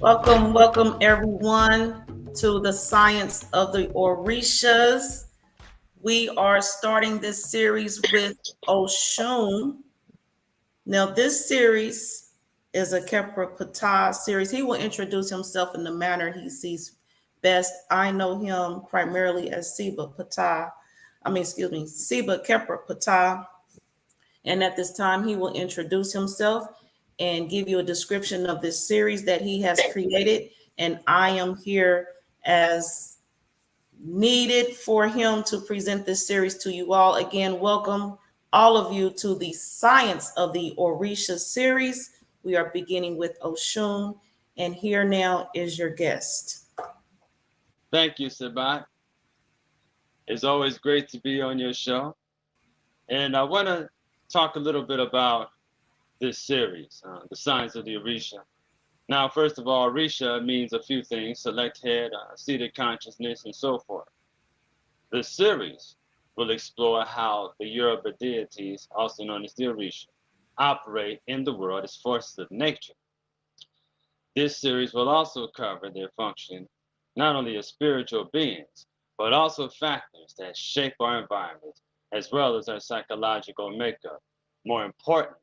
Welcome everyone to the Science of the Orishas. We are starting this series with Oshun. Now, this series is a Kepra Ptah series. He will introduce himself in the manner he sees best. I know him primarily as Seba Kepra Ptah. And at this time, he will introduce himself and give you a description of this series that he has created. And I am here as needed for him to present this series to you all. Again, welcome all of you to the Science of the Orisha series. We are beginning with Oshun, and here now is your guest. Thank you, Sabat. It's always great to be on your show. And I want to talk a little bit about this series, The Science of the Orisha. Now, first of all, Orisha means a few things: select head, seated consciousness, and so forth. This series will explore how the Yoruba deities, also known as the Orisha, operate in the world as forces of nature. This series will also cover their function not only as spiritual beings, but also factors that shape our environment as well as our psychological makeup. More important,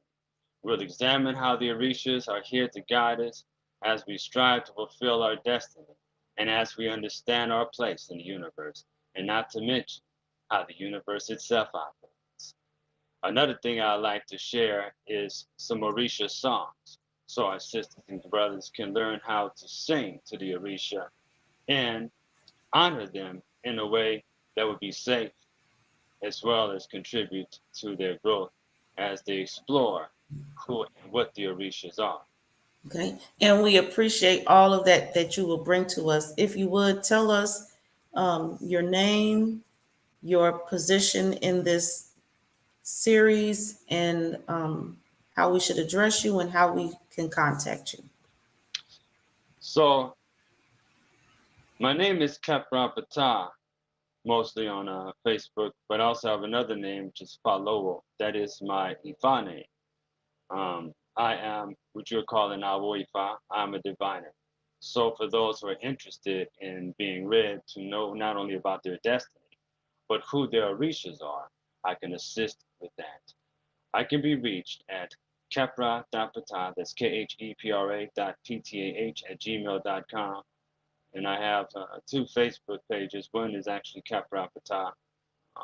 we'll examine how the Orishas are here to guide us as we strive to fulfill our destiny and as we understand our place in the universe, and not to mention how the universe itself operates. Another thing I like to share is some Orisha songs so our sisters and brothers can learn how to sing to the Orisha and honor them in a way that would be safe as well as contribute to their growth as they explore who and what the Orishas are. Okay. And we appreciate all of that you will bring to us. If you would tell us your name, your position in this series, and how we should address you and how we can contact you. So, my name is Kepra Ptah, mostly on Facebook, but I also have another name, which is Falowo. That is my Ifa name. I am what you're calling Awo Ifa. I'm a diviner. So, for those who are interested in being read to know not only about their destiny, but who their Orishas are, I can assist with that. I can be reached at kepra.patah, that's KHEPRA.PTAH at gmail.com. And I have two Facebook pages. One is actually Kepra Patah.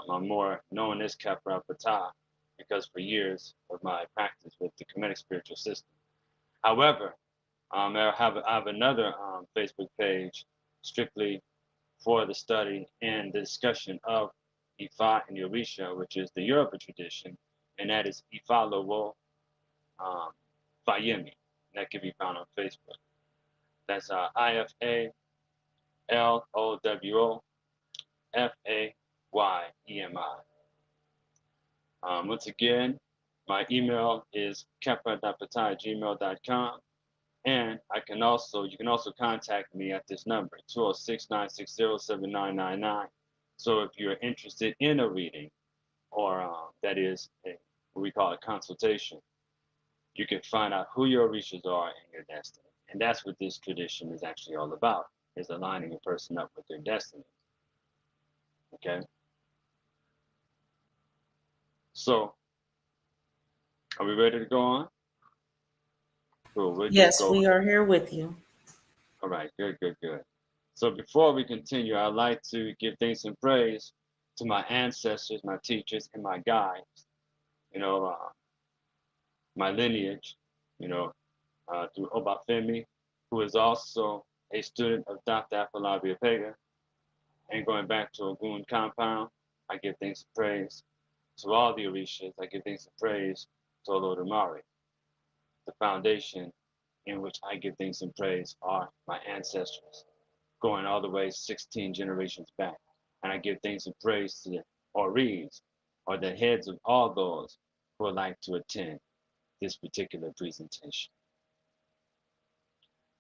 I'm more known as Kepra Patah because for years of my practice with the Kemetic spiritual system. However, I have another Facebook page strictly for the study and the discussion of Ifa and Orisha, which is the Yoruba tradition, and that is Ifa Lowo um, Fayemi. That can be found on Facebook. That's IFALOWOFAYEMI. Once again, my email is kepra.patah@gmail.com. And you can also contact me at this number, 206-960-7999. So if you're interested in a reading, or that is what we call a consultation, you can find out who your Orishas are and your destiny. And that's what this tradition is actually all about, is aligning a person up with their destiny. Okay? So, are we ready to go on? Cool, we'll just Yes, go. we are here with you. All right, good, good, good. So before we continue, I'd like to give thanks and praise to my ancestors, my teachers, and my guides. You know, my lineage, you know, through Obafemi, who is also a student of Dr. Afolabi Pega. And going back to Ogun compound, I give thanks and praise to all the Orishas. I give thanks and praise to Olodumare. The foundation in which I give thanks and praise are my ancestors, going all the way 16 generations back. And I give thanks and praise to the Oris, or the heads of all those who would like to attend this particular presentation.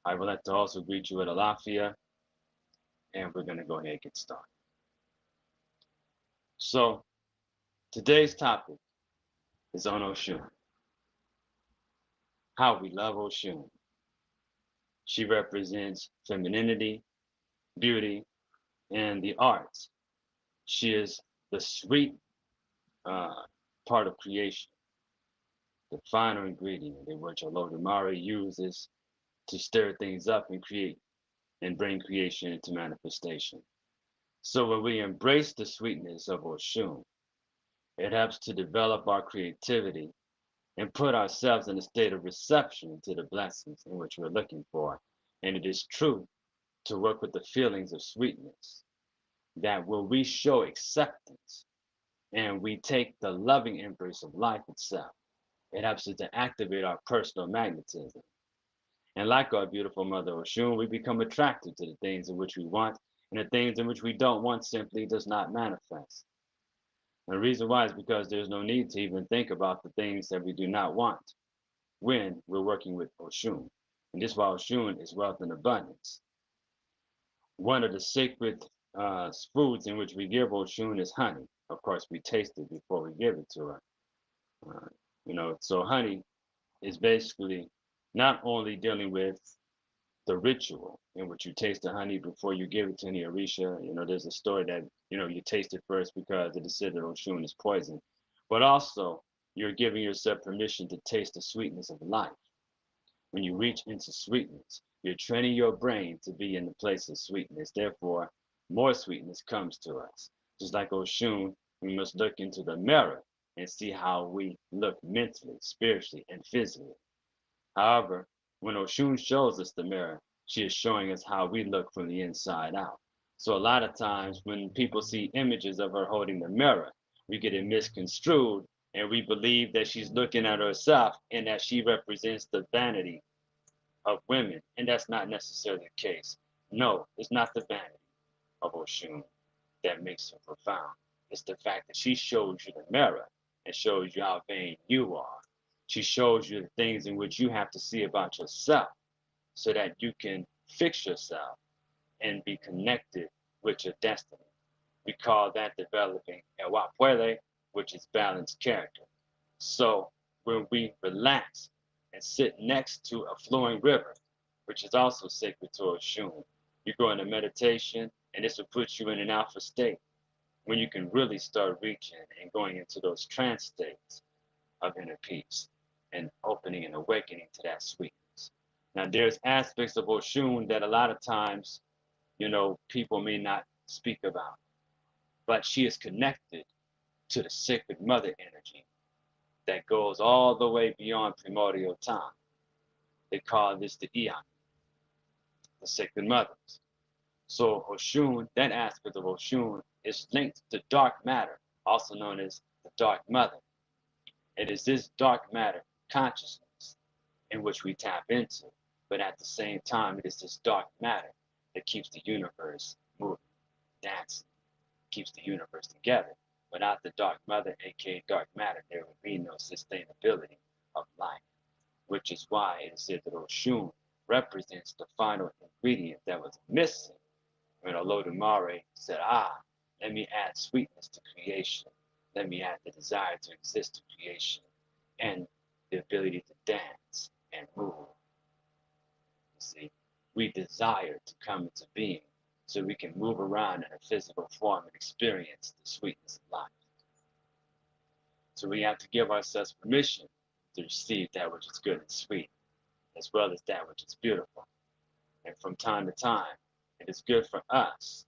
I would like to also greet you at Alafia, and we're going to go ahead and get started. So, today's topic is on Oshun. How we love Oshun. She represents femininity, beauty, and the arts. She is the sweet part of creation, the final ingredient in which Olodumare uses to stir things up and create and bring creation into manifestation. So when we embrace the sweetness of Oshun, it helps to develop our creativity and put ourselves in a state of reception to the blessings in which we're looking for. And it is true to work with the feelings of sweetness, that when we show acceptance and we take the loving embrace of life itself, it helps us to activate our personal magnetism. And like our beautiful mother Oshun, we become attracted to the things in which we want, and the things in which we don't want simply does not manifest. And the reason why is because there's no need to even think about the things that we do not want when we're working with Oshun. And this is why Oshun is wealth and abundance. One of the sacred foods in which we give Oshun is honey. Of course, we taste it before we give it to her. So honey is basically not only dealing with the ritual in which you taste the honey before you give it to any Orisha. There's a story that, you taste it first because it is said that Oshun is poison, but also you're giving yourself permission to taste the sweetness of life. When you reach into sweetness, you're training your brain to be in the place of sweetness. Therefore, more sweetness comes to us. Just like Oshun, we must look into the mirror and see how we look mentally, spiritually, and physically. However, when Oshun shows us the mirror, she is showing us how we look from the inside out. So a lot of times when people see images of her holding the mirror, we get it misconstrued and we believe that she's looking at herself and that she represents the vanity of women. And that's not necessarily the case. No, it's not the vanity of Oshun that makes her profound. It's the fact that she shows you the mirror and shows you how vain you are. She shows you the things in which you have to see about yourself so that you can fix yourself and be connected with your destiny. We call that developing el wapuele, which is balanced character. So when we relax and sit next to a flowing river, which is also sacred to Oshun, you go into meditation and this will put you in an alpha state when you can really start reaching and going into those trance states of inner peace and opening and awakening to that sweetness. Now, there's aspects of Oshun that a lot of times, people may not speak about, but she is connected to the sacred mother energy that goes all the way beyond primordial time. They call this the Eon, the sacred mothers. So Oshun, that aspect of Oshun is linked to dark matter, also known as the dark mother. It is this dark matter consciousness in which we tap into, but at the same time, it is this dark matter that keeps the universe moving, dancing, keeps the universe together. Without the dark mother, aka dark matter, there would be no sustainability of life, which is why it is said that Oshun represents the final ingredient that was missing when Olodumare said, let me add sweetness to creation. Let me add the desire to exist to creation and the ability to dance and move. You see, we desire to come into being so we can move around in a physical form and experience the sweetness of life. So we have to give ourselves permission to receive that which is good and sweet, as well as that which is beautiful. And from time to time, it is good for us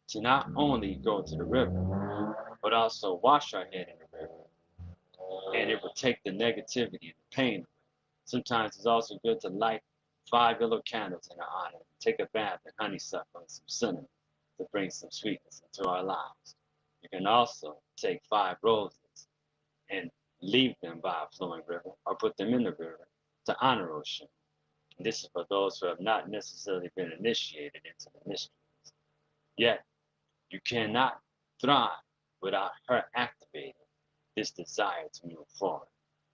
to not only go to the river, but also wash our head in the river. And it will take the negativity and the pain away. Sometimes it's also good to light 5 yellow candles in our honor, take a bath in honeysuckle and some cinnamon to bring some sweetness into our lives. You can also take 5 roses and leave them by a flowing river or put them in the river to honor Oshun. And this is for those who have not necessarily been initiated into the mysteries. Yet, you cannot thrive without her activating this desire to move forward.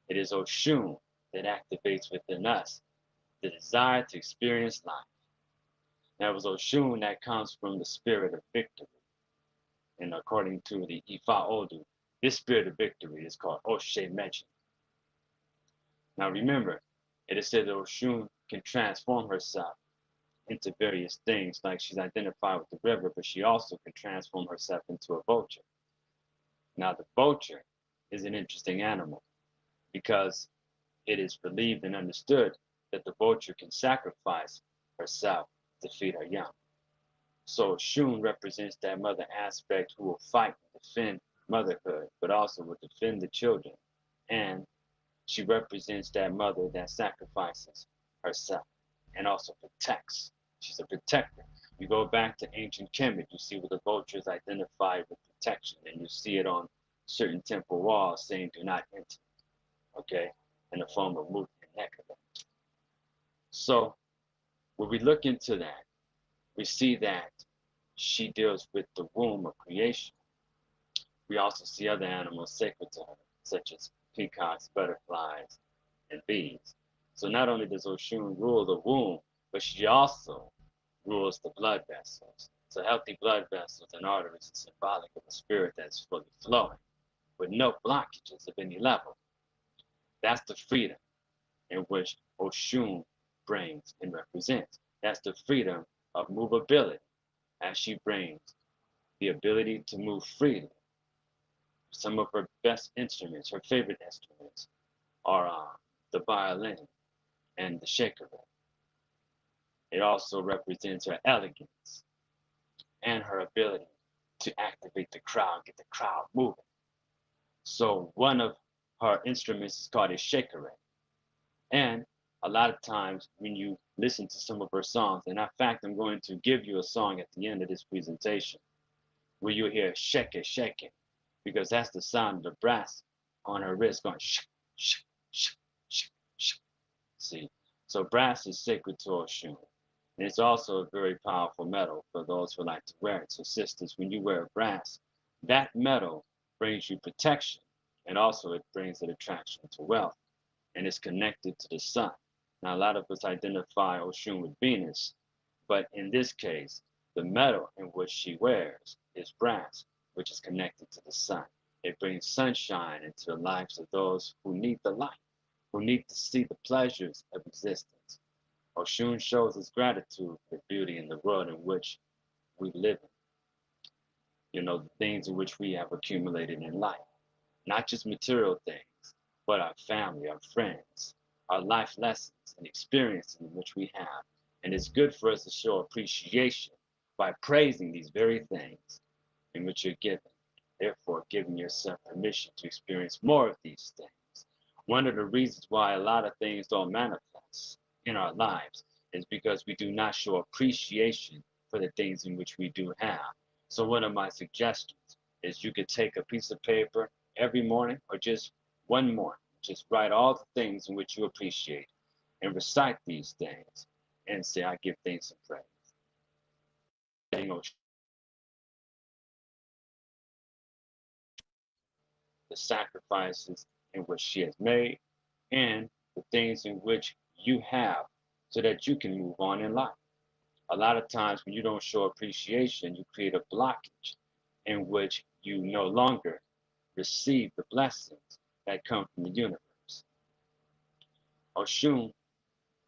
It is Oshun that activates within us the desire to experience life. Now, it was Oshun that comes from the spirit of victory. And according to the Ifa Odu, this spirit of victory is called Oshe Meji. Now remember, it is said that Oshun can transform herself into various things, like she's identified with the river, but she also can transform herself into a vulture. Now, the vulture is an interesting animal because it is believed and understood that the vulture can sacrifice herself to feed her young. So Oshun represents that mother aspect who will fight and defend motherhood, but also will defend the children. And she represents that mother that sacrifices herself and also protects. She's a protector. You go back to ancient Kemet, you see where the vulture is identified with protection, and you see it on certain temple walls saying, "Do not enter," okay, in the form of Mut and Nekaba. So when we look into that, we see that she deals with the womb of creation. We also see other animals sacred to her, such as peacocks, butterflies, and bees. So not only does Oshun rule the womb, but she also rules the blood vessels. So healthy blood vessels and arteries are symbolic of a spirit that's fully flowing, with no blockages of any level. That's the freedom in which Oshun brings and represents. That's the freedom of movability, as she brings the ability to move freely. Some of her best instruments, her favorite instruments, are the violin and the shekere. It also represents her elegance and her ability to activate the crowd, get the crowd moving. So one of her instruments is called a shekere. And a lot of times when you listen to some of her songs, and in fact, I'm going to give you a song at the end of this presentation where you'll hear shake it, shake it, because that's the sound of the brass on her wrist going shake, shake, shake, shake, shake. See, so brass is sacred to Oshun. And it's also a very powerful metal for those who like to wear it. So sisters, when you wear brass, that metal brings you protection, and also it brings an attraction to wealth, and it's connected to the sun. Now, a lot of us identify Oshun with Venus, but in this case, the metal in which she wears is brass, which is connected to the sun. It brings sunshine into the lives of those who need the light, who need to see the pleasures of existence. Oshun shows us gratitude for beauty in the world in which we live in. You know, the things in which we have accumulated in life. Not just material things, but our family, our friends, our life lessons and experiences in which we have. And it's good for us to show appreciation by praising these very things in which you're given. Therefore, giving yourself permission to experience more of these things. One of the reasons why a lot of things don't manifest in our lives is because we do not show appreciation for the things in which we do have. So one of my suggestions is you could take a piece of paper every morning, or just one morning, just write all the things in which you appreciate and recite these things and say, "I give thanks and praise." The sacrifices in which she has made and the things in which you have so that you can move on in life. A lot of times when you don't show appreciation, you create a blockage in which you no longer receive the blessings that come from the universe. Oshun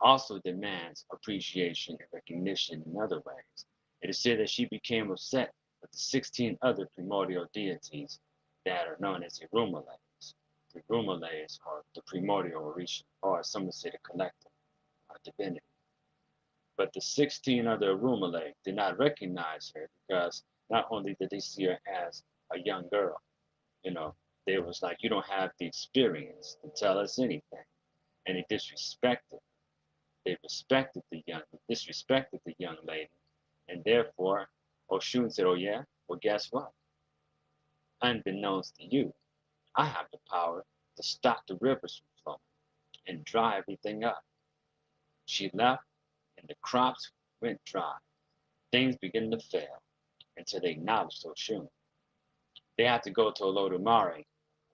also demands appreciation and recognition in other ways. It is said that she became upset with the 16 other primordial deities that are known as Irumales. The Irumales are the primordial Orisha, or some would say the collective divinity. But the 16 other Irumales did not recognize her because not only did they see her as a young girl, you know, they was like, "You don't have the experience to tell us anything." And they disrespected. They disrespected the young lady. And therefore, Oshun said, "Oh yeah? Well, guess what? Unbeknownst to you, I have the power to stop the rivers from flowing and dry everything up." She left, and the crops went dry. Things began to fail until they acknowledged Oshun. They had to go to Olodumare,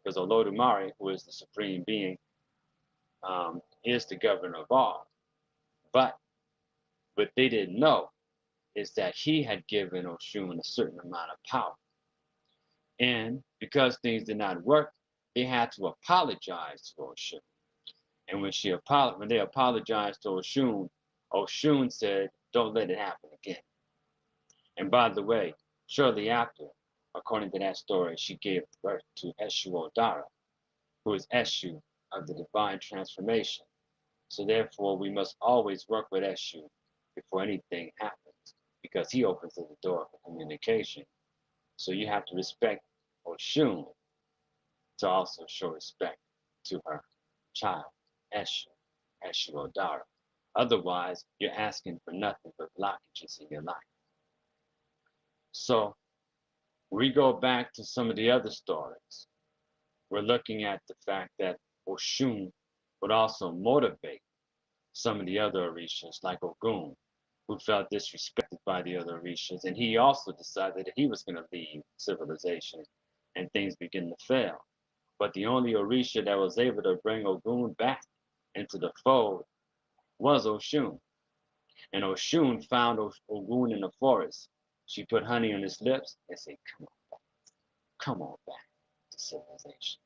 because Olodumare, who is the supreme being, is the governor of all. But what they didn't know is that he had given Oshun a certain amount of power. And because things did not work, they had to apologize to Oshun. And when they apologized to Oshun, Oshun said, "Don't let it happen again." And by the way, shortly after, according to that story, she gave birth to Eshu Odara, who is Eshu of the divine transformation. So therefore, we must always work with Eshu before anything happens, because he opens the door for communication. So you have to respect Oshun to also show respect to her child, Eshu, Eshu Odara. Otherwise, you're asking for nothing but blockages in your life. So we go back to some of the other stories. We're looking at the fact that Oshun would also motivate some of the other Orishas, like Ogun, who felt disrespected by the other Orishas, and he also decided that he was going to leave civilization, and things begin to fail. But the only Orisha that was able to bring Ogun back into the fold was Oshun. And Oshun found Ogun in the forest. She put honey on his lips and said, come on back to civilization."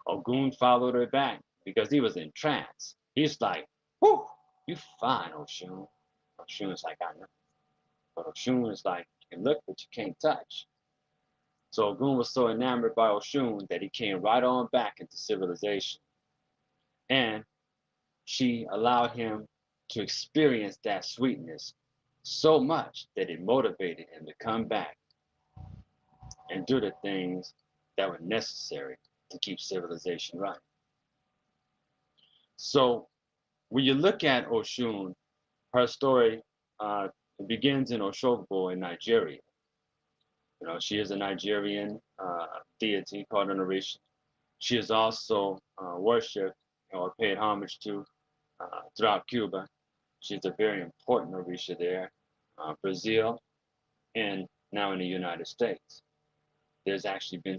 Ogun followed her back because he was in trance. He's like, "Whoo, you fine, Oshun." Oshun's like, "I know." But Oshun is like, "You can look, but you can't touch." So Ogun was so enamored by Oshun that he came right on back into civilization. And she allowed him to experience that sweetness so much that it motivated him to come back and do the things that were necessary to keep civilization running. So when you look at Oshun, her story begins in Oshogbo in Nigeria. You know, she is a Nigerian deity called an Orisha. She is also worshipped or paid homage to throughout Cuba. She's a very important Orisha there, Brazil, and now in the United States. There's actually been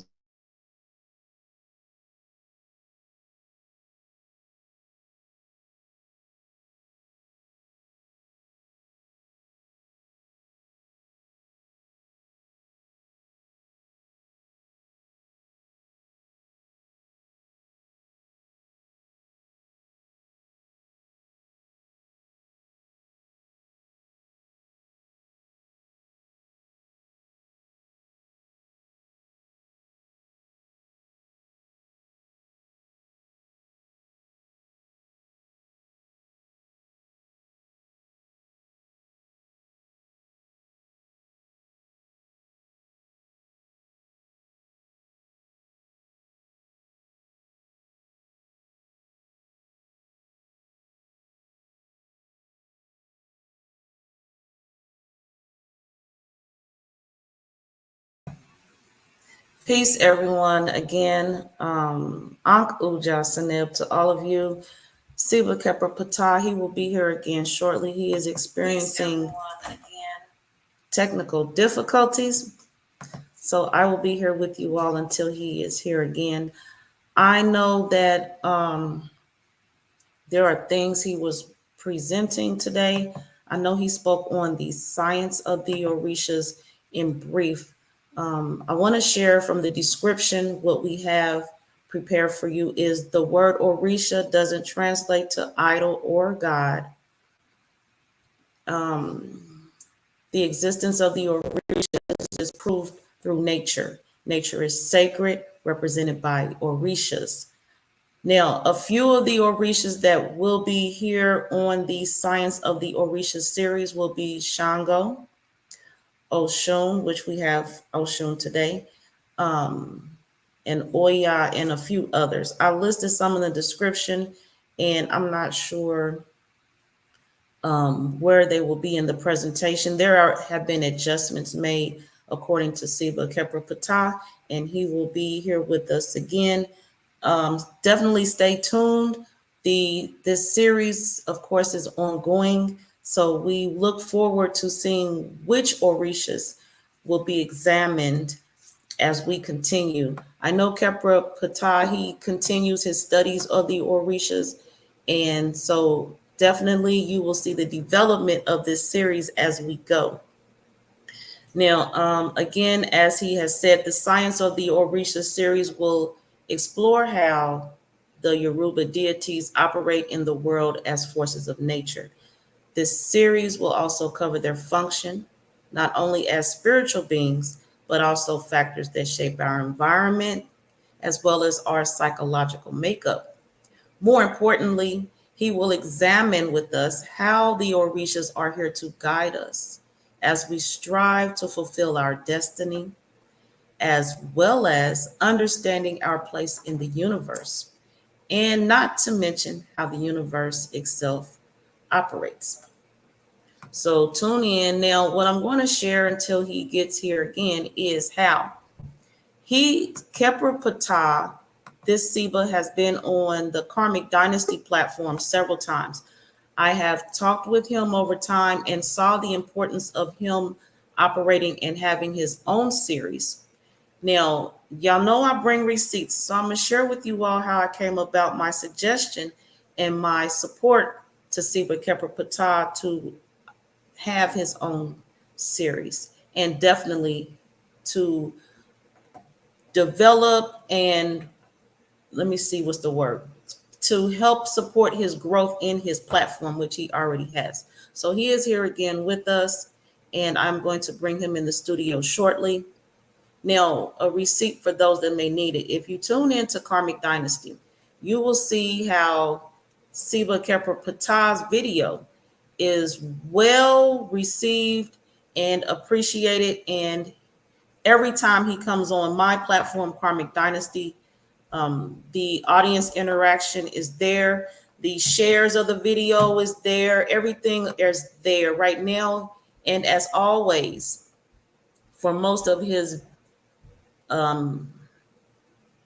Peace, everyone. Again, Ankh Uja Sanib to all of you. Siba Kepra Patah, he will be here again shortly. He is experiencing technical difficulties. So I will be here with you all until he is here again. I know that there are things he was presenting today. I know he spoke on the science of the Orishas in brief. I want to share from the description what we have prepared for you is the word Orisha doesn't translate to idol or God. The existence of the Orishas is proved through nature. Nature is sacred, represented by Orishas. Now, a few of the Orishas that will be here on the Science of the Orishas series will be Shango, Oshun, which we have Oshun today, and Oya, and a few others. I listed some in the description, and I'm not sure where they will be in the presentation. Have been adjustments made according to Siba Kepra Patah, and he will be here with us again. Definitely stay tuned. This series, of course, is ongoing, so we look forward to seeing which Orishas will be examined as we continue. I know Kepra Patah, he continues his studies of the Orishas, and so definitely you will see the development of this series as we go. Now, again, as he has said, the Science of the Orisha series will explore how the Yoruba deities operate in the world as forces of nature. This series will also cover their function, not only as spiritual beings, but also factors that shape our environment, as well as our psychological makeup. More importantly, he will examine with us how the Orishas are here to guide us as we strive to fulfill our destiny, as well as understanding our place in the universe, and not to mention how the universe itself operates. So tune in. Now, what I'm going to share until he gets here again is how Kepra Ptah, this Seba has been on the Karmic Dynasty platform several times. I have talked with him over time and saw the importance of him operating and having his own series. Now, y'all know I bring receipts, so I'm going to share with you all how I came about my suggestion and my support to Seba Kepra Ptah to have his own series, and definitely to develop and let me see what's the word, to help support his growth in his platform, which he already has. So he is here again with us, and I'm going to bring him in the studio shortly. Now, a receipt for those that may need it. If you tune into Karmic Dynasty, you will see how Seba Kepra Ptah's video is well received and appreciated. And every time he comes on my platform, Karmic Dynasty, the audience interaction is there. The shares of the video is there. Everything is there right now. And as always, for um,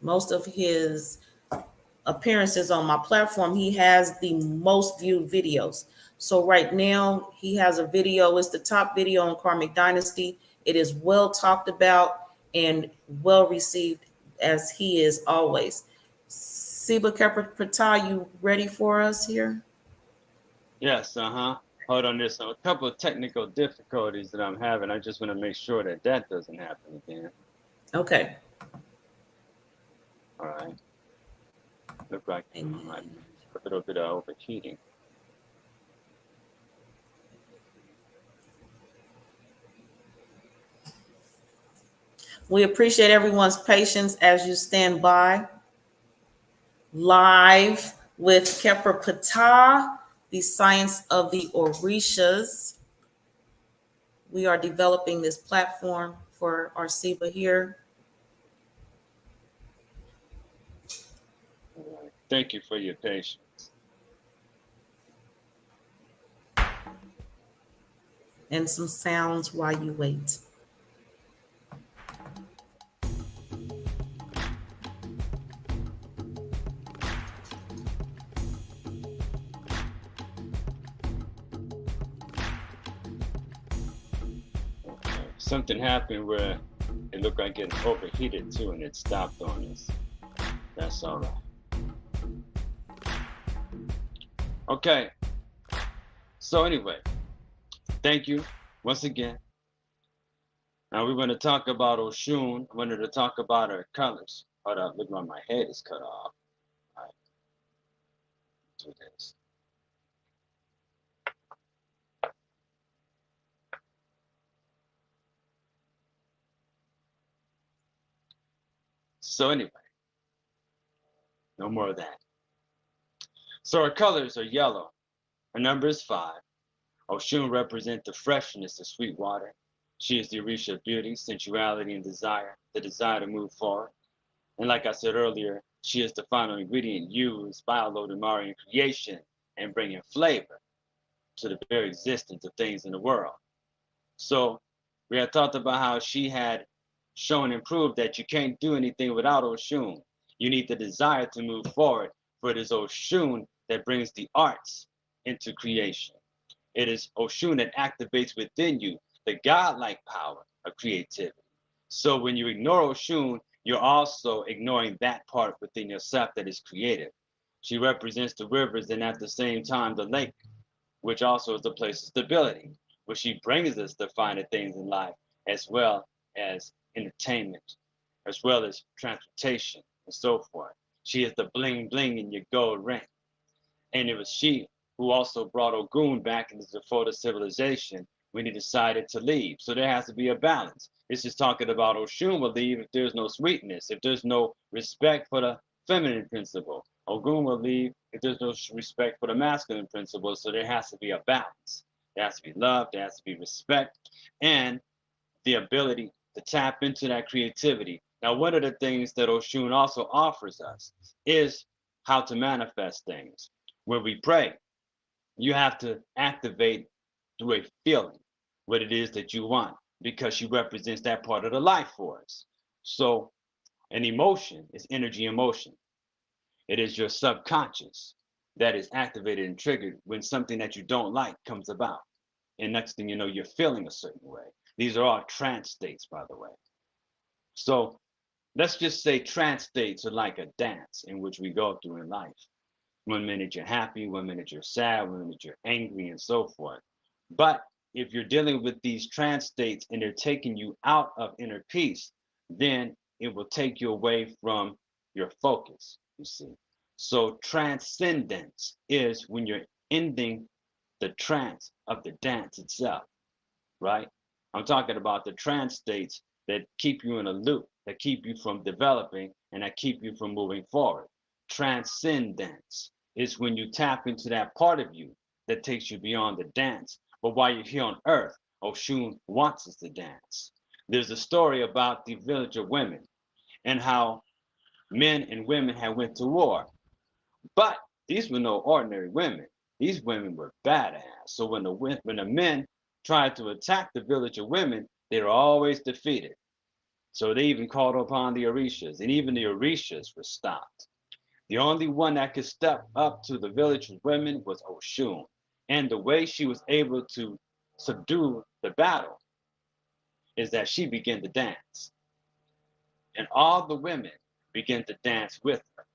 most of his appearances on my platform, he has the most viewed videos. So right now he has a video, it's the top video on Karmic Dynasty. It is well talked about and well received, as he is always. Seba Kepra Ptah, you ready for us here? Yes, hold on, there's a couple of technical difficulties that I'm having. I just want to make sure that that doesn't happen again. Okay. All right. Look like Amen. a little bit of overheating. We appreciate everyone's patience as you stand by. Live with Kepra Ptah, the science of the Orishas. We are developing this platform for our Seba here. All right. Thank you for your patience. And some sounds while you wait. Something happened where it looked like it overheated too, and it stopped on us. That's all right. Okay. So anyway, thank you once again. Now we're going to talk about Oshun. I wanted to talk about her colors. Hold up, look like my head is cut off. All right. Do this. So anyway, no more of that. So our colors are yellow. Her number is 5. Oshun represents the freshness of sweet water. She is the Orisha of beauty, sensuality, and desire, the desire to move forward. And like I said earlier, she is the final ingredient used by Olodumare in creation and bringing flavor to the very existence of things in the world. So we had talked about how she had shown and proved that you can't do anything without Oshun. You need the desire to move forward, for it is Oshun that brings the arts into creation. It is Oshun that activates within you the godlike power of creativity. So when you ignore Oshun, you're also ignoring that part within yourself that is creative. She represents the rivers and at the same time the lake, which also is the place of stability, where she brings us the finer things in life, as well as entertainment, as well as transportation and so forth. She is the bling bling in your gold ring. And it was she who also brought Ogun back into the photo civilization when he decided to leave. So there has to be a balance. It's just talking about Oshun will leave if there's no sweetness, if there's no respect for the feminine principle. Ogun will leave if there's no respect for the masculine principle. So there has to be a balance. There has to be love, there has to be respect, and the ability to tap into that creativity. Now, one of the things that Oshun also offers us is how to manifest things. When we pray, you have to activate through a feeling what it is that you want, because she represents that part of the life force. So an emotion is energy in motion. It is your subconscious that is activated and triggered when something that you don't like comes about. And next thing you know, you're feeling a certain way. These are all trance states, by the way. So let's just say trance states are like a dance in which we go through in life. 1 minute you're happy, 1 minute you're sad, 1 minute you're angry, and so forth. But if you're dealing with these trance states and they're taking you out of inner peace, then it will take you away from your focus, you see. So transcendence is when you're ending the trance of the dance itself, right? I'm talking about the trance states that keep you in a loop, that keep you from developing, and that keep you from moving forward. Transcendence is when you tap into that part of you that takes you beyond the dance. But while you're here on earth, Oshun wants us to dance. There's a story about the village of women and how men and women had went to war. But these were no ordinary women. These women were badass. So when the men tried to attack the village of women, they were always defeated. So they even called upon the Orishas, and even the Orishas were stopped. The only one that could step up to the village of women was Oshun. And the way she was able to subdue the battle is that she began to dance. And all the women began to dance with her.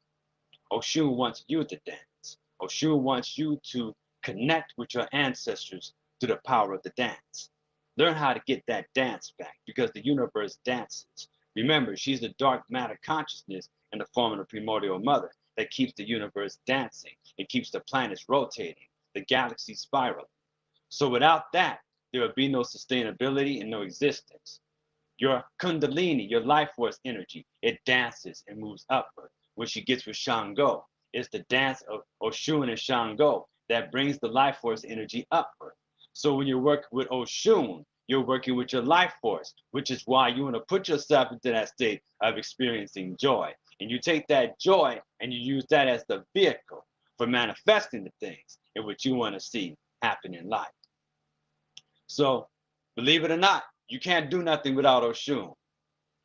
Oshun wants you to dance. Oshun wants you to connect with your ancestors through the power of the dance. Learn how to get that dance back, because the universe dances. Remember, she's the dark matter consciousness in the form of the primordial mother that keeps the universe dancing. It keeps the planets rotating, the galaxy spiraling. So without that, there would be no sustainability and no existence. Your kundalini, your life force energy, it dances and moves upward. When she gets with Shango, it's the dance of Oshun and Shango that brings the life force energy upward. So when you're working with Oshun, you're working with your life force, which is why you want to put yourself into that state of experiencing joy. And you take that joy and you use that as the vehicle for manifesting the things in which you want to see happen in life. So believe it or not, you can't do nothing without Oshun.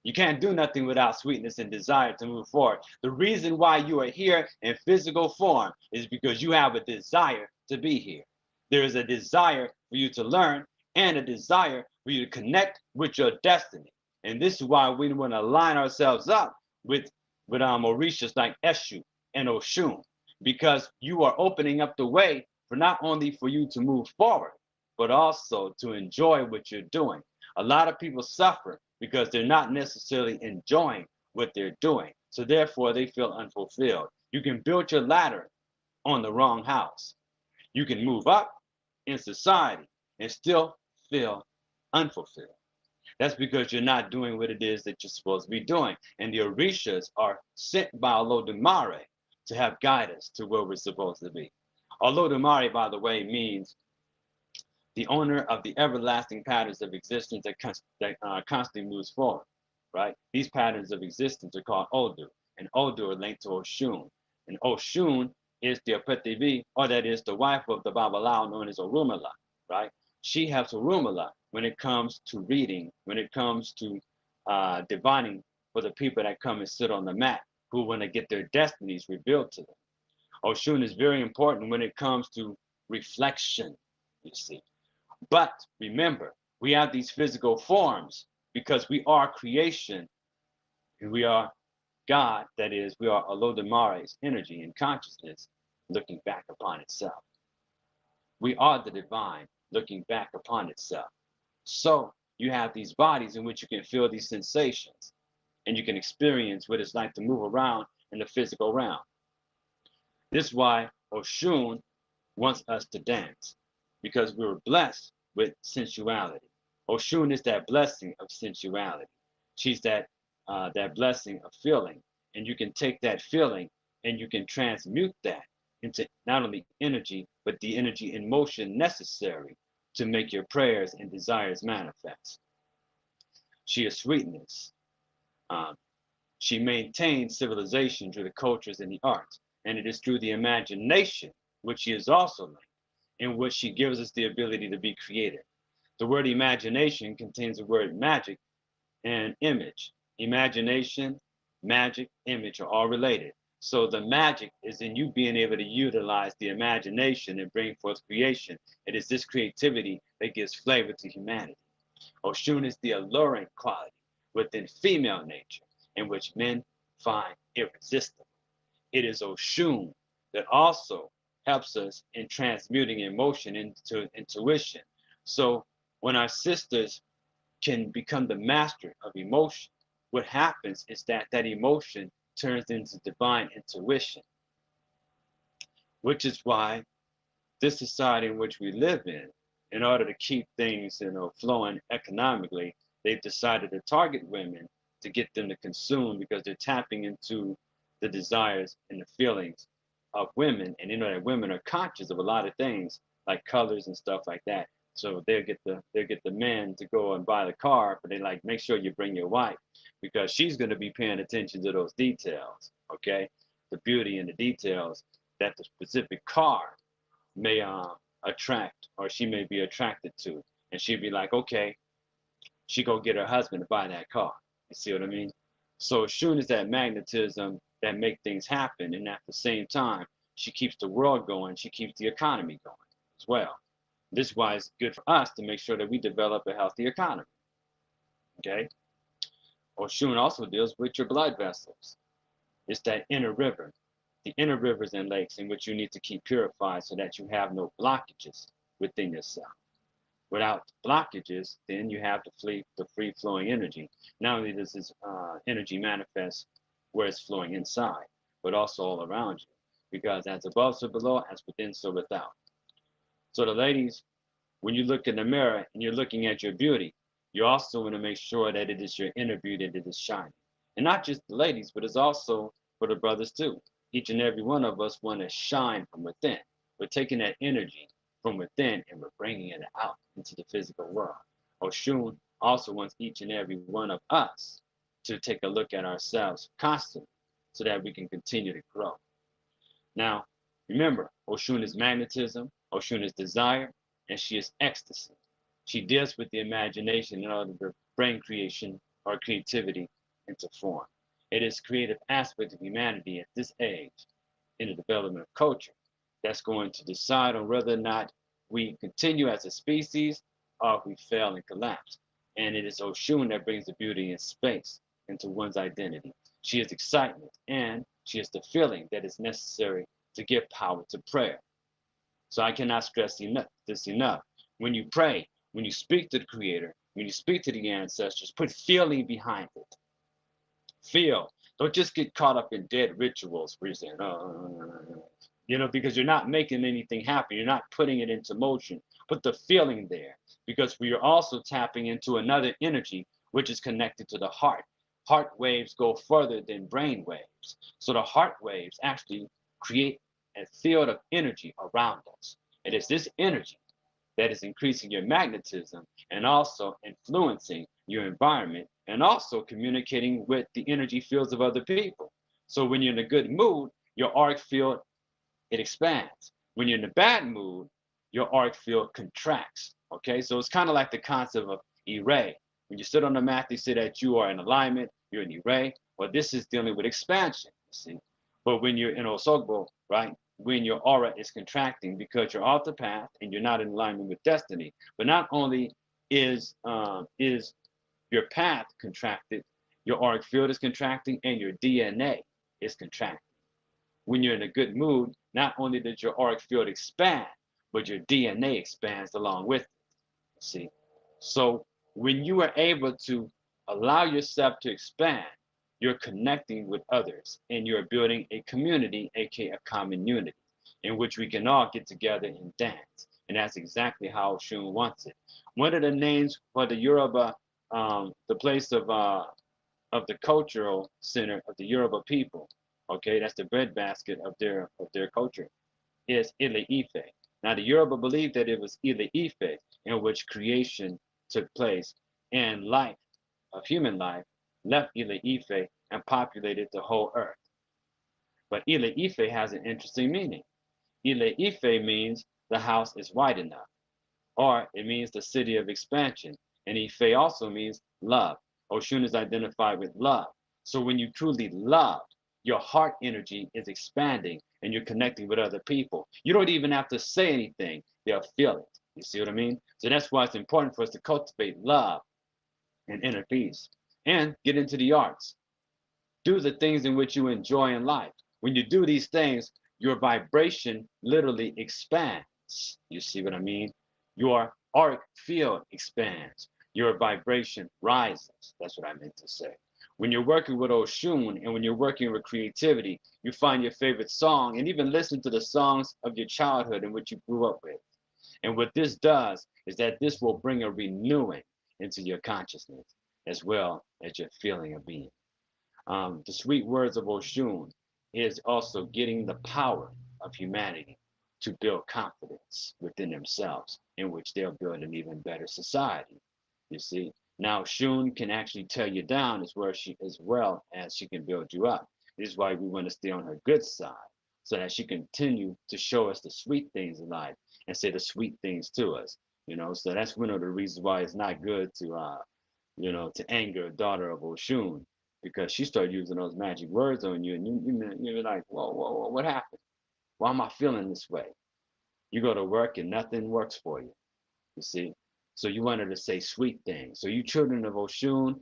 You can't do nothing without sweetness and desire to move forward. The reason why you are here in physical form is because you have a desire to be here. There is a desire for you to learn and a desire for you to connect with your destiny. And this is why we want to line ourselves up with Orishas like Eshu and Oshun, because you are opening up the way for not only for you to move forward, but also to enjoy what you're doing. A lot of people suffer because they're not necessarily enjoying what they're doing. So therefore, they feel unfulfilled. You can build your ladder on the wrong house. You can move up in society and still feel unfulfilled. That's because you're not doing what it is that you're supposed to be doing. And the Orishas are sent by Olodumare to help guide us to where we're supposed to be. Olodumare, by the way, means the owner of the everlasting patterns of existence that constantly moves forward, right? These patterns of existence are called Odu, and Odu are linked to Oshun. And Oshun is the Apetivi, or that is the wife of the Babalao known as Orumala, right? She helps Orumala when it comes to reading, when it comes to divining for the people that come and sit on the mat, who want to get their destinies revealed to them. Oshun is very important when it comes to reflection, you see. But remember, we have these physical forms because we are creation and we are God, that is, we are Olodumare's energy and consciousness looking back upon itself. We are the divine looking back upon itself. So you have these bodies in which you can feel these sensations and you can experience what it's like to move around in the physical realm. This is why Oshun wants us to dance, because we were blessed with sensuality. Oshun is that blessing of sensuality. She's that blessing of feeling, and you can take that feeling and you can transmute that into not only energy, but the energy in motion necessary to make your prayers and desires manifest. She is sweetness. She maintains civilization through the cultures and the arts, and it is through the imagination, which she is also linked, in which she gives us the ability to be creative. The word imagination contains the word magic and image. Imagination, magic, image are all related. So the magic is in you being able to utilize the imagination and bring forth creation. It is this creativity that gives flavor to humanity. Oshun is the alluring quality within female nature, in which men find irresistible. It is Oshun that also helps us in transmuting emotion into intuition. So when our sisters can become the master of emotion, what happens is that emotion turns into divine intuition, which is why this society in which we live in order to keep things, flowing economically, they've decided to target women to get them to consume, because they're tapping into the desires and the feelings of women. And that women are conscious of a lot of things like colors and stuff like that. So they'll get the men to go and buy the car, but they like, make sure you bring your wife, because she's going to be paying attention to those details, okay? The beauty and the details that the specific car may attract, or she may be attracted to. And she'd be like, okay, she go get her husband to buy that car. You see what I mean? So Oshun is that magnetism that make things happen, and at the same time, she keeps the world going, she keeps the economy going as well. This is why it's good for us to make sure that we develop a healthy economy. Okay? Oshun also deals with your blood vessels. It's that inner river, the inner rivers and lakes in which you need to keep purified so that you have no blockages within yourself. Without blockages, then you have the free flowing energy. Not only does this energy manifest where it's flowing inside, but also all around you. Because as above, so below, as within, so without. So the ladies, when you look in the mirror and you're looking at your beauty, you also want to make sure that it is your inner beauty that is shining. And not just the ladies, but it's also for the brothers too. Each and every one of us want to shine from within. We're taking that energy from within and we're bringing it out into the physical world. Oshun also wants each and every one of us to take a look at ourselves constantly so that we can continue to grow. Now, remember, Oshun is magnetism, Oshun is desire, and she is ecstasy. She deals with the imagination in order to bring creation or creativity into form. It is creative aspect of humanity at this age in the development of culture that's going to decide on whether or not we continue as a species or if we fail and collapse. And it is Oshun that brings the beauty and space into one's identity. She is excitement, and she is the feeling that is necessary to give power to prayer. So I cannot stress this enough. When you pray, when you speak to the Creator, when you speak to the ancestors, put feeling behind it. Feel. Don't just get caught up in dead rituals where you're saying, because you're not making anything happen. You're not putting it into motion. Put the feeling there, because we are also tapping into another energy which is connected to the heart. Heart waves go further than brain waves. So the heart waves actually create a field of energy around us. It is this energy that is increasing your magnetism and also influencing your environment and also communicating with the energy fields of other people. So when you're in a good mood, your auric field, it expands. When you're in a bad mood, your auric field contracts. Okay, so it's kind of like the concept of array. When you sit on the mat, they say that you are in alignment, you're in array. Well, this is dealing with expansion, you see. But when you're in Osogbo, right, when your aura is contracting because you're off the path and you're not in alignment with destiny. But not only is your path contracted, your auric field is contracting and your DNA is contracting. When you're in a good mood, not only does your auric field expand, but your DNA expands along with it. See? So when you are able to allow yourself to expand, you're connecting with others and you're building a community, aka a common unity, in which we can all get together and dance. And that's exactly how Oshun wants it. One of the names for the Yoruba, the place of the cultural center of the Yoruba people, okay, that's the breadbasket of their culture, is Ile Ife. Now the Yoruba believed that it was Ile Ife in which creation took place and life of human life left Ile Ife and populated the whole earth. But Ile Ife has an interesting meaning. Ile Ife means the house is wide enough, or it means the city of expansion. And Ife also means love. Oshun is identified with love. So when you truly love, your heart energy is expanding and you're connecting with other people. You don't even have to say anything, they'll feel it. You see what I mean? So that's why it's important for us to cultivate love and inner peace and get into the arts. Do the things in which you enjoy in life. When you do these things, your vibration literally expands. You see what I mean? Your auric field expands. Your vibration rises. That's what I meant to say. When you're working with Oshun and when you're working with creativity, you find your favorite song and even listen to the songs of your childhood in which you grew up with. And what this does is that this will bring a renewing into your consciousness as well as your feeling of being. The sweet words of Oshun is also getting the power of humanity to build confidence within themselves, in which they'll build an even better society. You see, now Oshun can actually tear you down as well as she can build you up. This is why we want to stay on her good side, so that she continue to show us the sweet things in life and say the sweet things to us. So that's one of the reasons why it's not good to anger a daughter of Oshun, because she started using those magic words on you, and you're like, whoa, what happened? Why am I feeling this way? You go to work and nothing works for you. You see, so you want her to say sweet things. So you children of Oshun,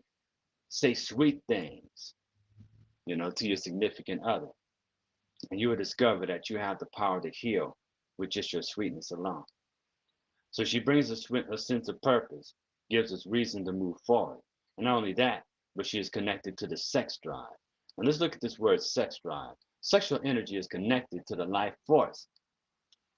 say sweet things, to your significant other, and you will discover that you have the power to heal with just your sweetness alone. So she brings a sense of purpose, gives us reason to move forward. And not only that, but she is connected to the sex drive. And let's look at this word sex drive. Sexual energy is connected to the life force.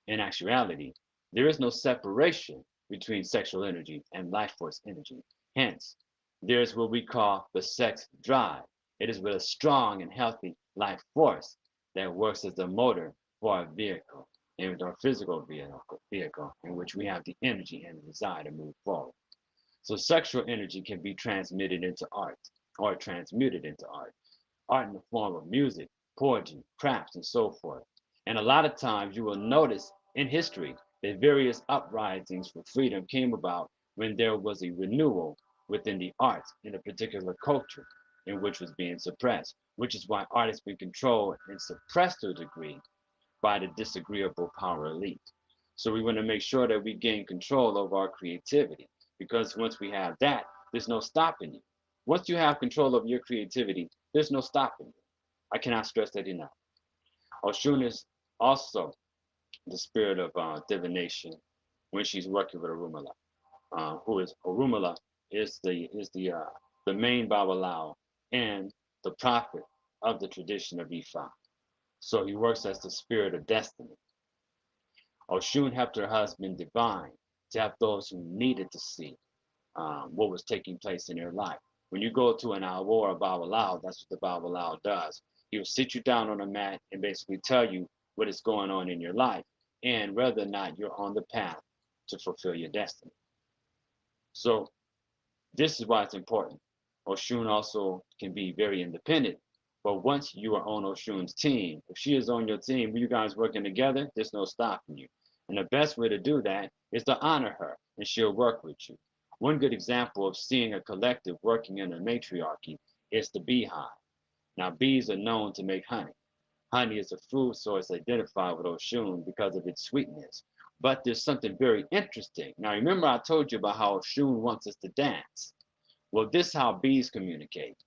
In actuality, there is no separation between sexual energy and life force energy. Hence, there is what we call the sex drive. It is with a strong and healthy life force that works as the motor for our vehicle, and with our physical vehicle in which we have the energy and the desire to move forward. So sexual energy can be transmitted into art or transmuted into art in the form of music, poetry, crafts, and so forth. And a lot of times you will notice in history that various uprisings for freedom came about when there was a renewal within the arts in a particular culture in which was being suppressed, which is why art has been controlled and suppressed to a degree by the disagreeable power elite. So we want to make sure that we gain control over our creativity, because once we have that, there's no stopping you. Once you have control of your creativity, there's no stopping you. I cannot stress that enough. Oshun is also the spirit of divination when she's working with Orumala. Who is Orumala is the main Babalawo and the prophet of the tradition of Ifa. So he works as the spirit of destiny. Oshun helped her husband divine to help those who needed to see what was taking place in their life. When you go to an Awo or a Babalawo, that's what the Babalawo does. He will sit you down on a mat and basically tell you what is going on in your life and whether or not you're on the path to fulfill your destiny. So this is why it's important. Oshun also can be very independent. But once you are on Oshun's team, if she is on your team, you guys working together, there's no stopping you. And the best way to do that is to honor her, and she'll work with you. One good example of seeing a collective working in a matriarchy is the beehive. Now, bees are known to make honey. Honey is a food source identified with Oshun because of its sweetness. But there's something very interesting. Now, remember I told you about how Oshun wants us to dance. Well, this is how bees communicate.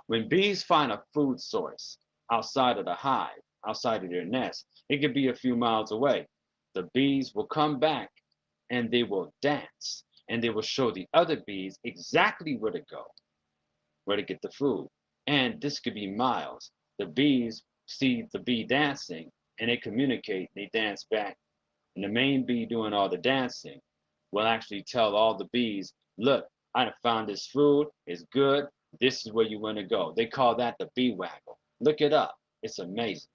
When bees find a food source outside of the hive, outside of their nest, it could be a few miles away. The bees will come back and they will dance, and they will show the other bees exactly where to go, where to get the food. And this could be miles. The bees see the bee dancing and they communicate, they dance back. And the main bee doing all the dancing will actually tell all the bees, look, I found this food, it's good, this is where you want to go. They call that the bee waggle. Look it up, it's amazing.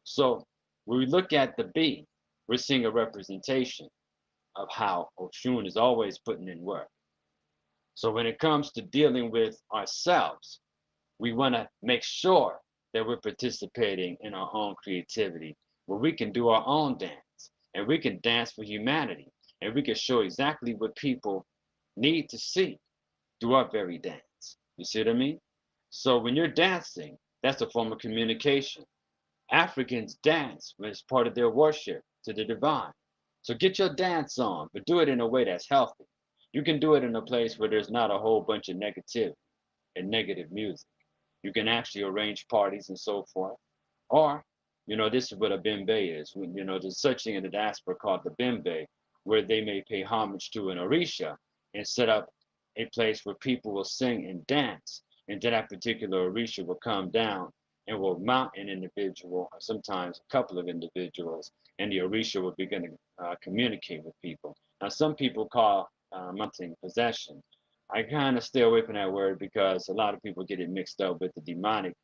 So when we look at the bee, we're seeing a representation of how Oshun is always putting in work. So when it comes to dealing with ourselves, we want to make sure that we're participating in our own creativity, where we can do our own dance and we can dance for humanity and we can show exactly what people need to see through our very dance. You see what I mean? So when you're dancing, that's a form of communication. Africans dance when it's part of their worship to the divine. So get your dance on, but do it in a way that's healthy. You can do it in a place where there's not a whole bunch of negativity and negative music. You can actually arrange parties and so forth. Or, this is what a bimbe is. There's such thing in the diaspora called the bimbe, where they may pay homage to an Orisha and set up a place where people will sing and dance. And then that particular Orisha will come down and will mount an individual, or sometimes a couple of individuals, and the Orisha will begin to communicate with people. Now, some people call mounting possession. I kind of stay away from that word because a lot of people get it mixed up with the demonic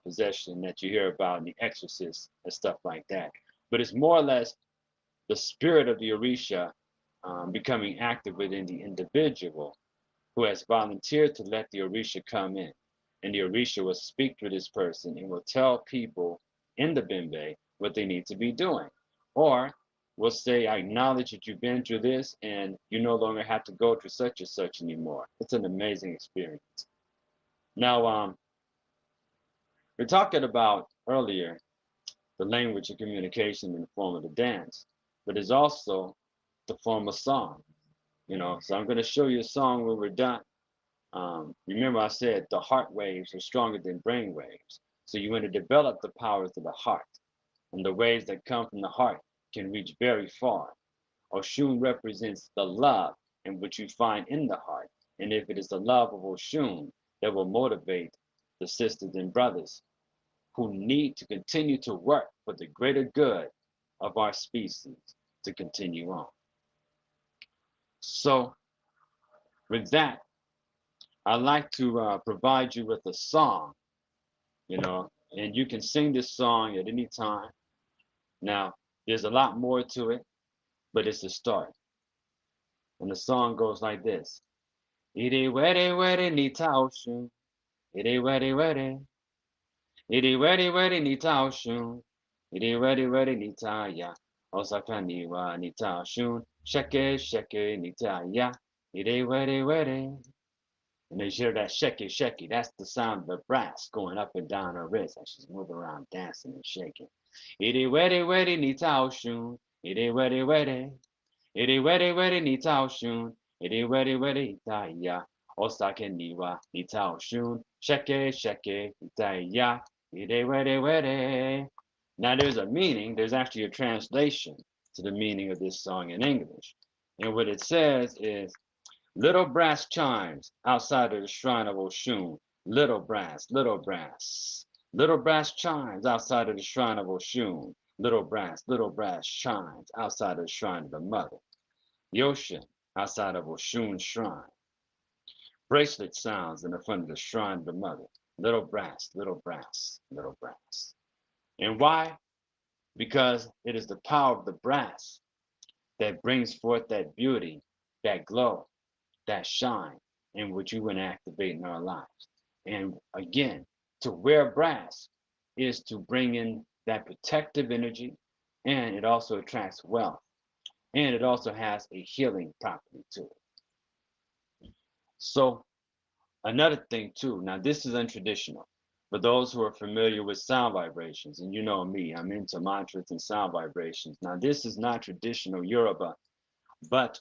possession that you hear about in The Exorcist and stuff like that. But it's more or less the spirit of the Orisha becoming active within the individual who has volunteered to let the Orisha come in. And the Orisha will speak to this person and will tell people in the bimbe what they need to be doing. Or will say, I acknowledge that you've been through this and you no longer have to go through such and such anymore. It's an amazing experience. Now, we're talking about earlier the language of communication in the form of the dance, but it's also the form of song. So I'm going to show you a song when we're done. Remember I said the heart waves are stronger than brain waves. So you want to develop the powers of the heart. And the waves that come from the heart can reach very far. Oshun represents the love in which you find in the heart. And if it is the love of Oshun that will motivate the sisters and brothers who need to continue to work for the greater good of our species to continue on. So with that, I'd like to provide you with a song, and you can sing this song at any time. Now, there's a lot more to it, but it's a start. And the song goes like this. Iri were were ni taoshun. Iri were were. Iri were were ni taoshun. Iri were were ni taya. Osaka ni wa ni taoshun. Sheke sheke ni taya. Iri were were. And they hear that shaky, shaky. That's the sound of the brass going up and down her wrist as she's moving around, dancing and shaking. Iri were were ni taoshun. Iri were were. Iri were were ni taoshun. Iri were were itaya. Osake ni wa ni taoshun. Sheke sheke itaya. Iri were were. Now there's a meaning. There's actually a translation to the meaning of this song in English. And what it says is, little brass chimes outside of the shrine of Oshun. Little brass, little brass. Little brass chimes outside of the shrine of Oshun. Little brass chimes outside of the shrine of the mother. The ocean outside of Oshun's shrine. Bracelet sounds in the front of the shrine of the mother. Little brass, little brass, little brass. And why? Because it is the power of the brass that brings forth that beauty, that glow, that shine in which you want to activate in our lives. And again, to wear brass is to bring in that protective energy, and it also attracts wealth, and it also has a healing property to it. So another thing too, now this is untraditional. For those who are familiar with sound vibrations, and you know me, I'm into mantras and sound vibrations. Now this is not traditional Yoruba, but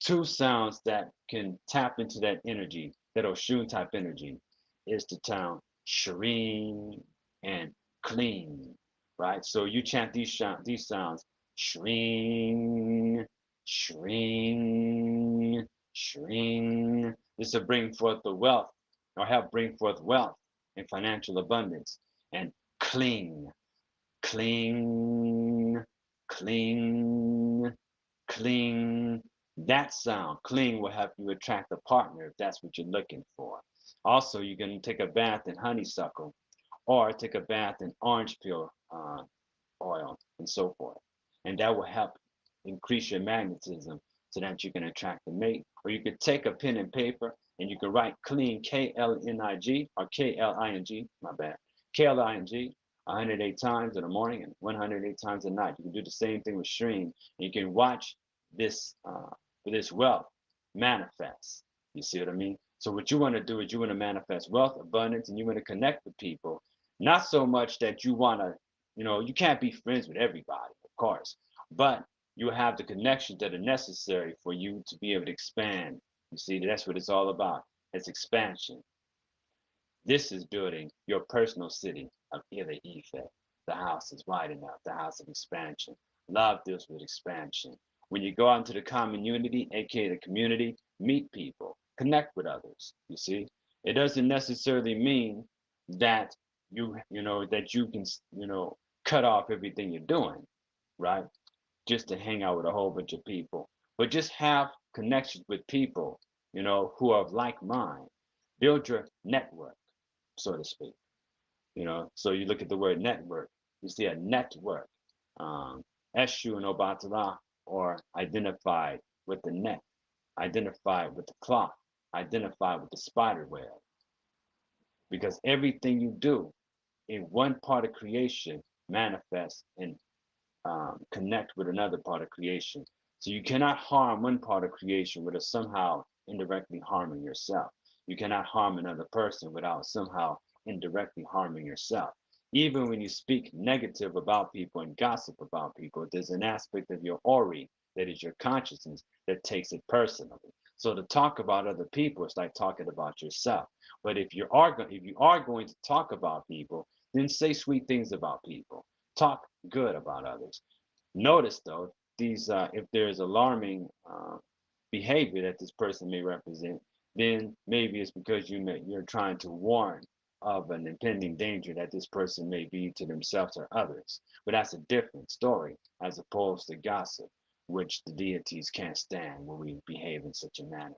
two sounds that can tap into that energy, that Oshun type energy, is the sound shireen and clean, right? So you chant these sounds, shireen, shireen, shireen. This will bring forth the wealth or help bring forth wealth and financial abundance. And cling, cling, cling, cling. That sound, cling, will help you attract a partner if that's what you're looking for. Also, you can take a bath in honeysuckle or take a bath in orange peel oil and so forth. And that will help increase your magnetism so that you can attract a mate. Or you could take a pen and paper and you can write clean, K-L-N-I-G, or K-L-I-N-G, my bad, K-L-I-N-G, 108 times in the morning and 108 times at night. You can do the same thing with stream. And you can watch this wealth manifest. You see what I mean? So what you want to do is you want to manifest wealth, abundance, and you want to connect with people. Not so much that you want to, you can't be friends with everybody, of course, but you have the connections that are necessary for you to be able to expand. You see, that's what it's all about. It's expansion. This is building your personal city of Ile Ife. The house is wide enough, the house of expansion. Love deals with expansion. When you go out into the common unity, aka the community, meet people, connect with others. You see, it doesn't necessarily mean that that you can cut off everything you're doing, right? Just to hang out with a whole bunch of people, but just have connections with people, who are of like mind. Build your network, so to speak. So you look at the word network, you see a network. Eshu and Obatala are identified with the net, identified with the cloth, identified with the spider web. Because everything you do in one part of creation manifests and connect with another part of creation. So you cannot harm one part of creation without somehow indirectly harming yourself. You cannot harm another person without somehow indirectly harming yourself. Even when you speak negative about people and gossip about people, there's an aspect of your ori, that is your consciousness, that takes it personally. So to talk about other people is like talking about yourself. But if you are going to talk about people, then say sweet things about people. Talk good about others. Notice though, if there's alarming behavior that this person may represent, then maybe it's because you're trying to warn of an impending danger that this person may be to themselves or others. But that's a different story as opposed to gossip, which the deities can't stand when we behave in such a manner.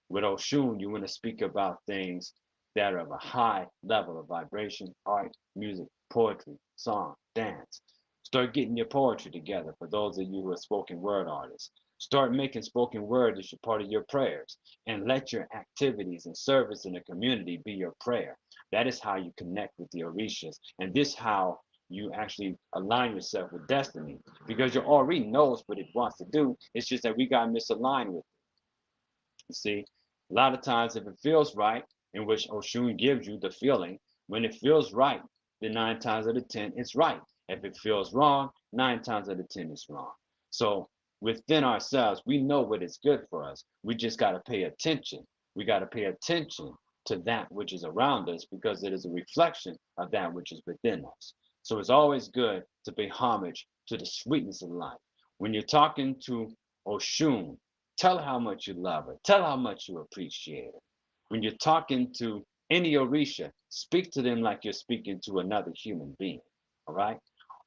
With Oshun, you want to speak about things that are of a high level of vibration: art, music, poetry, song, dance. Start getting your poetry together for those of you who are spoken word artists. Start making spoken word as part of your prayers, and let your activities and service in the community be your prayer. That is how you connect with the Orishas, and this is how you actually align yourself with destiny, because your Ori knows what it wants to do. It's just that we got misaligned with it. You see, a lot of times if it feels right, in which Oshun gives you the feeling, when it feels right, then 9 times out of 10 it's right. If it feels wrong, 9 times out of 10 it's wrong. So within ourselves, we know what is good for us. We just got to pay attention. We got to pay attention to that which is around us, because it is a reflection of that which is within us. So it's always good to pay homage to the sweetness of life. When you're talking to Oshun, tell her how much you love her. Tell her how much you appreciate her. When you're talking to any Orisha, speak to them like you're speaking to another human being, all right?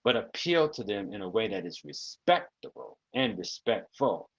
But appeal to them in a way that is respectable and respectful.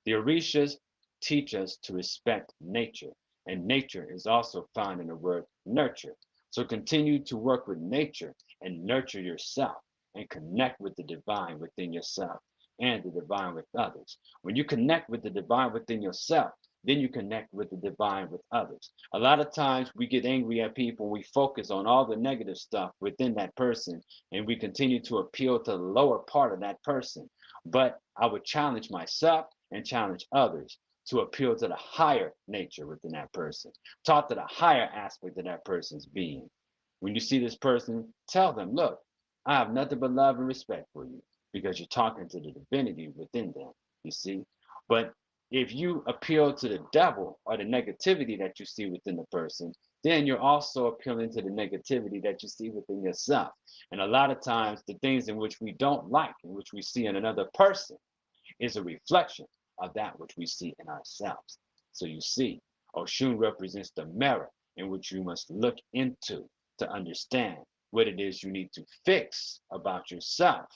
The Orishas teach us to respect nature, and nature is also found in the word nurture. So continue to work with nature and nurture yourself and connect with the divine within yourself and the divine with others. When you connect with the divine within yourself, then you connect with the divine with others. A lot of times we get angry at people, we focus on all the negative stuff within that person, and we continue to appeal to the lower part of that person. But I would challenge myself and challenge others to appeal to the higher nature within that person, talk to the higher aspect of that person's being. When you see this person, tell them, look, I have nothing but love and respect for you, because you're talking to the divinity within them, you see. But if you appeal to the devil or the negativity that you see within the person, then you're also appealing to the negativity that you see within yourself. And a lot of times, the things in which we don't like, in which we see in another person, is a reflection of that which we see in ourselves. So you see, Oshun represents the mirror, in which you must look into to understand what it is you need to fix about yourself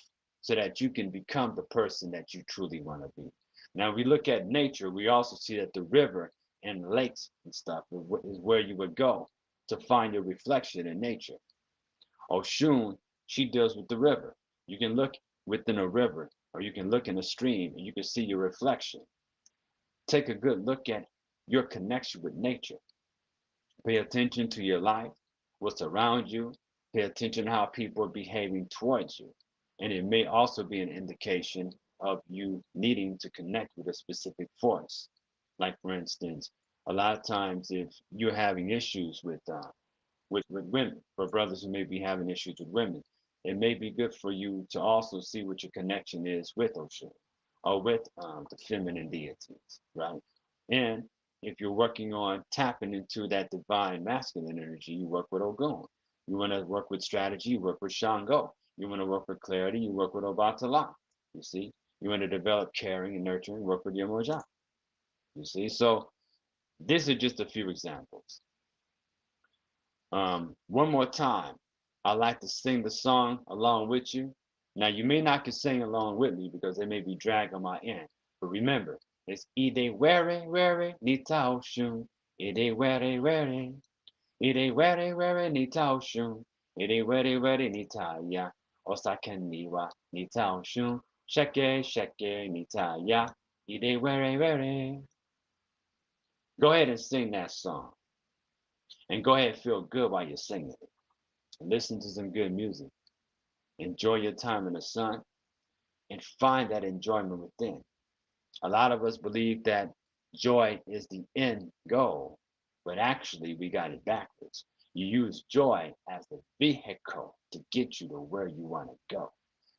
so that you can become the person that you truly want to be. Now, we look at nature, we also see that the river and lakes and stuff is where you would go to find your reflection in nature. Oshun, she deals with the river. You can look within a river or you can look in a stream and you can see your reflection. Take a good look at your connection with nature. Pay attention to your life, what's around you. Pay attention to how people are behaving towards you. And it may also be an indication of you needing to connect with a specific force. Like, for instance, a lot of times if you're having issues with women, for brothers who may be having issues with women, it may be good for you to also see what your connection is with Oshun or with the feminine deities, right? And if you're working on tapping into that divine masculine energy, you work with Olokun. You want to work with strategy, you work with Shango. You want to work with clarity, you work with Obatala. You see, you want to develop caring and nurturing, work with Yemoja. You see, so these are just a few examples. One more time, I like to sing the song along with you. Now, you may not can sing along with me because they may be dragged on my end. But remember, it's Ide were nita Oshun. Ide were. Ide were nita Oshun. Ide were nita ya. Osaken niwa nita Oshun. Sheke nita ya. Ide were. Go ahead and sing that song. And go ahead and feel good while you're singing it. Listen to some good music. Enjoy your time in the sun and find that enjoyment within. A lot of us believe that joy is the end goal, but actually we got it backwards. You use joy as the vehicle to get you to where you want to go.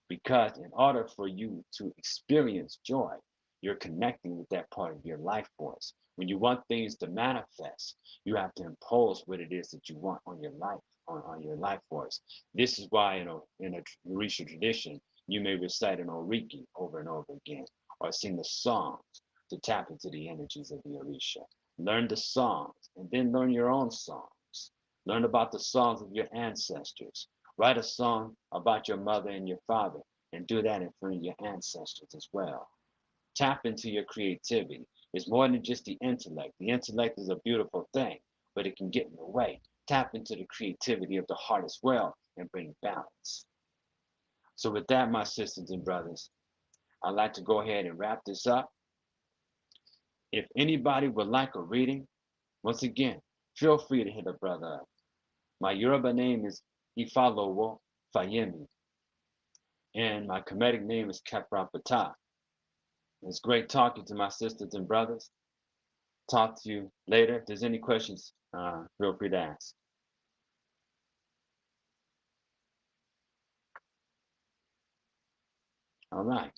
Because in order for you to experience joy, you're connecting with that part of your life force. When you want things to manifest, you have to impose what it is that you want on your life, on your life force. This is why, in a Orisha tradition, you may recite an Oriki over and over again, or sing the songs to tap into the energies of the Orisha. Learn the songs, and then learn your own songs. Learn about the songs of your ancestors. Write a song about your mother and your father, and do that in front of your ancestors as well. Tap into your creativity. It's more than just the intellect. The intellect is a beautiful thing, but it can get in the way. Tap into the creativity of the heart as well and bring balance. So with that, my sisters and brothers, I'd like to go ahead and wrap this up. If anybody would like a reading, once again, feel free to hit a brother up. My Yoruba name is Ifalowo Fayemi, and my Kemetic name is Keprapata. It's great talking to my sisters and brothers. Talk to you later. If there's any questions, feel free to ask. All right.